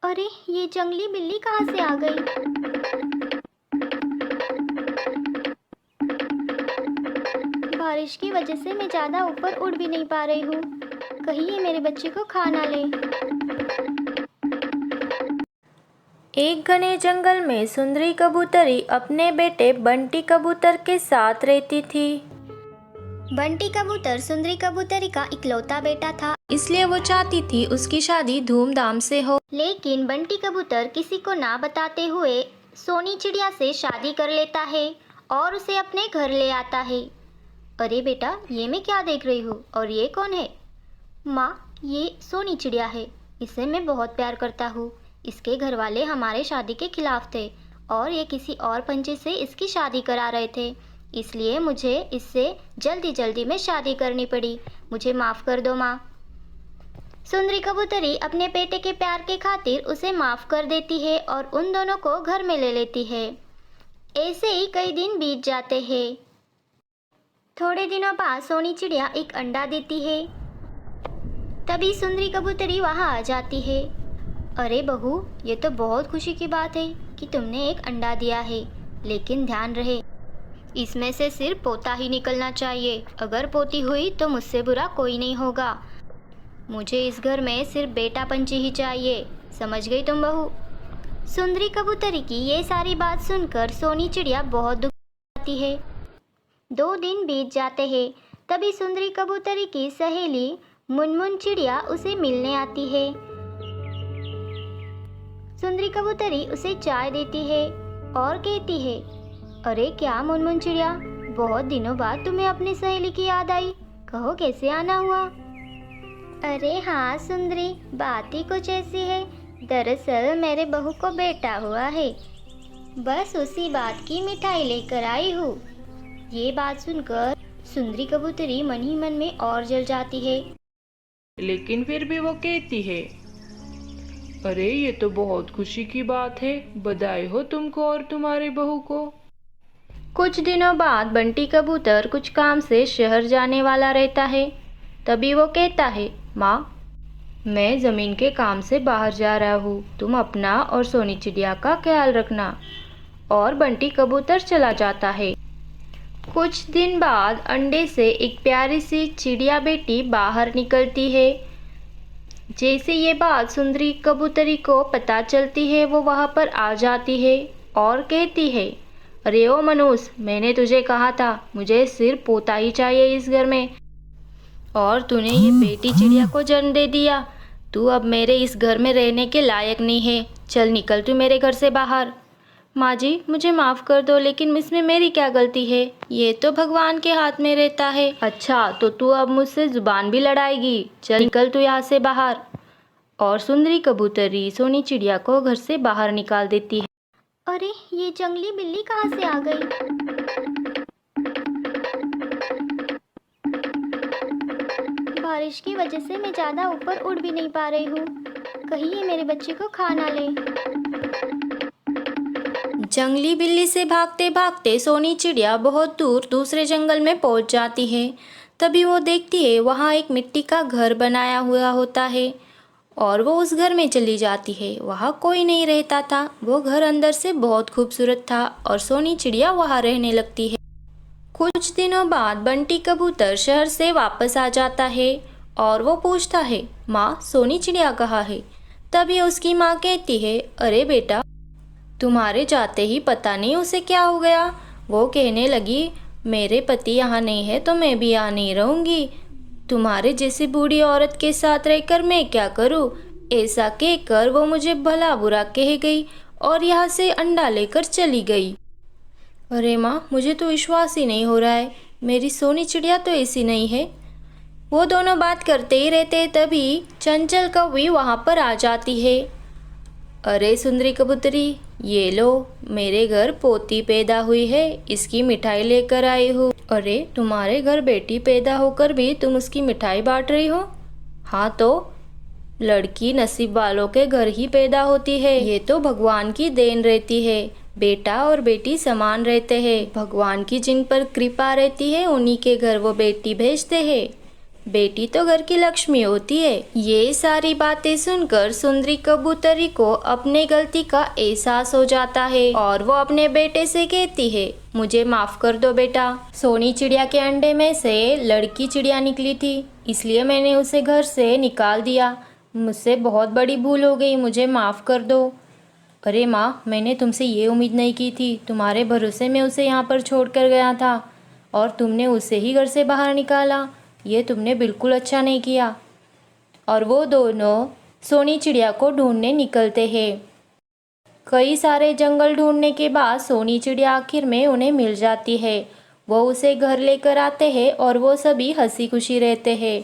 अरे ये जंगली बिल्ली कहाँ से आ गई? बारिश की वजह से मैं ज़्यादा ऊपर उड़ भी नहीं पा रही हूँ। कहीं ये मेरे बच्चे को खा ना ले। एक घने जंगल में सुंदरी कबूतरी अपने बेटे बंटी कबूतर के साथ रहती थी। बंटी कबूतर सुंदरी कबूतरी का इकलौता बेटा था, इसलिए वो चाहती थी उसकी शादी धूमधाम से हो। लेकिन बंटी कबूतर किसी को ना बताते हुए सोनी चिड़िया से शादी कर लेता है और उसे अपने घर ले आता है। अरे बेटा, ये मैं क्या देख रही हूँ और ये कौन है? माँ, ये सोनी चिड़िया है। इसे मैं बहुत प्यार करता हूँ। इसके घर वाले हमारे शादी के खिलाफ थे और ये किसी और पंछी से इसकी शादी करा रहे थे, इसलिए मुझे इससे जल्दी जल्दी में शादी करनी पड़ी। मुझे माफ़ कर दो माँ। सुंदरी कबूतरी अपने बेटे के प्यार के खातिर उसे माफ़ कर देती है और उन दोनों को घर में ले लेती है। ऐसे ही कई दिन बीत जाते हैं। थोड़े दिनों बाद सोनी चिड़िया एक अंडा देती है। तभी सुंदरी कबूतरी वहाँ आ जाती है। अरे बहू, ये तो बहुत खुशी की बात है कि तुमने एक अंडा दिया है, लेकिन ध्यान रहे इसमें से सिर्फ पोता ही निकलना चाहिए। अगर पोती हुई तो मुझसे बुरा कोई नहीं होगा। मुझे इस घर में सिर्फ बेटा पंछी ही चाहिए, समझ गई तुम बहू? सुंदरी कबूतरी की ये सारी बात सुनकर सोनी चिड़िया बहुत दुखी होती है। 2 दिन बीत जाते हैं। तभी सुंदरी कबूतरी की सहेली मुनमुन चिड़िया उसे मिलने आती है। सुंदरी कबूतरी उसे चाय देती है और कहती है, अरे क्या मुनमुन चिड़िया, बहुत दिनों बाद तुम्हें अपनी सहेली की याद आई। कहो कैसे आना हुआ? अरे हाँ सुंदरी, बात ही कुछ ऐसी है। दरअसल मेरे बहू को बेटा हुआ है, बस उसी बात की मिठाई लेकर आई हूँ। ये बात सुनकर सुंदरी कबूतरी मन ही मन में और जल जाती है। लेकिन फिर भी वो कहती है, अरे ये तो बहुत खुशी की बात है, बधाई हो तुमको और तुम्हारे बहू को। कुछ दिनों बाद बंटी कबूतर कुछ काम से शहर जाने वाला रहता है। तभी वो कहता है, माँ, मैं ज़मीन के काम से बाहर जा रहा हूँ, तुम अपना और सोनी चिड़िया का ख्याल रखना। और बंटी कबूतर चला जाता है। कुछ दिन बाद अंडे से एक प्यारी सी चिड़िया बेटी बाहर निकलती है। जैसे ये बात सुंदरी कबूतरी को पता चलती है, वो वहाँ पर आ जाती है और कहती है, अरे ओ मनुष्य, मैंने तुझे कहा था मुझे सिर्फ पोता ही चाहिए इस घर में, और तूने ये बेटी चिड़िया को जन्म दे दिया। तू अब मेरे इस घर में रहने के लायक नहीं है। चल निकल तू मेरे घर से बाहर। माँ जी, मुझे माफ़ कर दो, लेकिन इसमें मेरी क्या गलती है? ये तो भगवान के हाथ में रहता है। अच्छा, तो तू अब मुझसे ज़ुबान भी लड़ाएगी? चल निकल तू यहाँ से बाहर। और सुंदरी कबूतरी सोनी चिड़िया को घर से बाहर निकाल देती है। अरे ये जंगली बिल्ली कहाँ से आ गई? बारिश की वजह से मैं ज़्यादा ऊपर उड़ भी नहीं पा रही हूँ। कहीं ये मेरे बच्चे को खा ना ले। जंगली बिल्ली से भागते भागते सोनी चिड़िया बहुत दूर दूसरे जंगल में पहुंच जाती है। तभी वो देखती है वहाँ एक मिट्टी का घर बनाया हुआ होता है और वो उस घर में चली जाती है। वहाँ कोई नहीं रहता था। वो घर अंदर से बहुत खूबसूरत था और सोनी चिड़िया वहाँ रहने लगती है। कुछ दिनों बाद बंटी कबूतर शहर से वापस आ जाता है और वो पूछता है, माँ, सोनी चिड़िया कहाँ है? तभी उसकी माँ कहती है, अरे बेटा, तुम्हारे जाते ही पता नहीं उसे क्या हो गया। वो कहने लगी, मेरे पति यहाँ नहीं है तो मैं भी यहाँ नहीं रहूँगी। तुम्हारे जैसी बूढ़ी औरत के साथ रहकर मैं क्या करूँ? ऐसा कहकर वो मुझे भला बुरा कह गई और यहाँ से अंडा लेकर चली गई। अरे माँ, मुझे तो विश्वास ही नहीं हो रहा है, मेरी सोनी चिड़िया तो ऐसी नहीं है। वो दोनों बात करते ही रहते, तभी चंचल कौवी वहाँ पर आ जाती है। अरे सुंदरी कबूतरी, ये लो, मेरे घर पोती पैदा हुई है, इसकी मिठाई लेकर आई हूँ। अरे तुम्हारे घर बेटी पैदा होकर भी तुम उसकी मिठाई बांट रही हो? हाँ तो लड़की नसीब वालों के घर ही पैदा होती है, ये तो भगवान की देन रहती है। बेटा और बेटी समान रहते हैं। भगवान की जिन पर कृपा रहती है उन्हीं के घर वो बेटी भेजते हैं। बेटी तो घर की लक्ष्मी होती है। ये सारी बातें सुनकर सुंदरी कबूतरी को अपने गलती का एहसास हो जाता है और वो अपने बेटे से कहती है, मुझे माफ़ कर दो बेटा। सोनी चिड़िया के अंडे में से लड़की चिड़िया निकली थी, इसलिए मैंने उसे घर से निकाल दिया। मुझसे बहुत बड़ी भूल हो गई, मुझे माफ़ कर दो। अरे माँ, मैंने तुमसे ये उम्मीद नहीं की थी। तुम्हारे भरोसे में उसे यहाँ पर छोड़ कर गया था और तुमने उसे ही घर से बाहर निकाला। ये तुमने बिल्कुल अच्छा नहीं किया। और वो दोनों सोनी चिड़िया को ढूंढने निकलते हैं। कई सारे जंगल ढूंढने के बाद सोनी चिड़िया आखिर में उन्हें मिल जाती है। वो उसे घर लेकर आते हैं और वो सभी हंसी खुशी रहते हैं।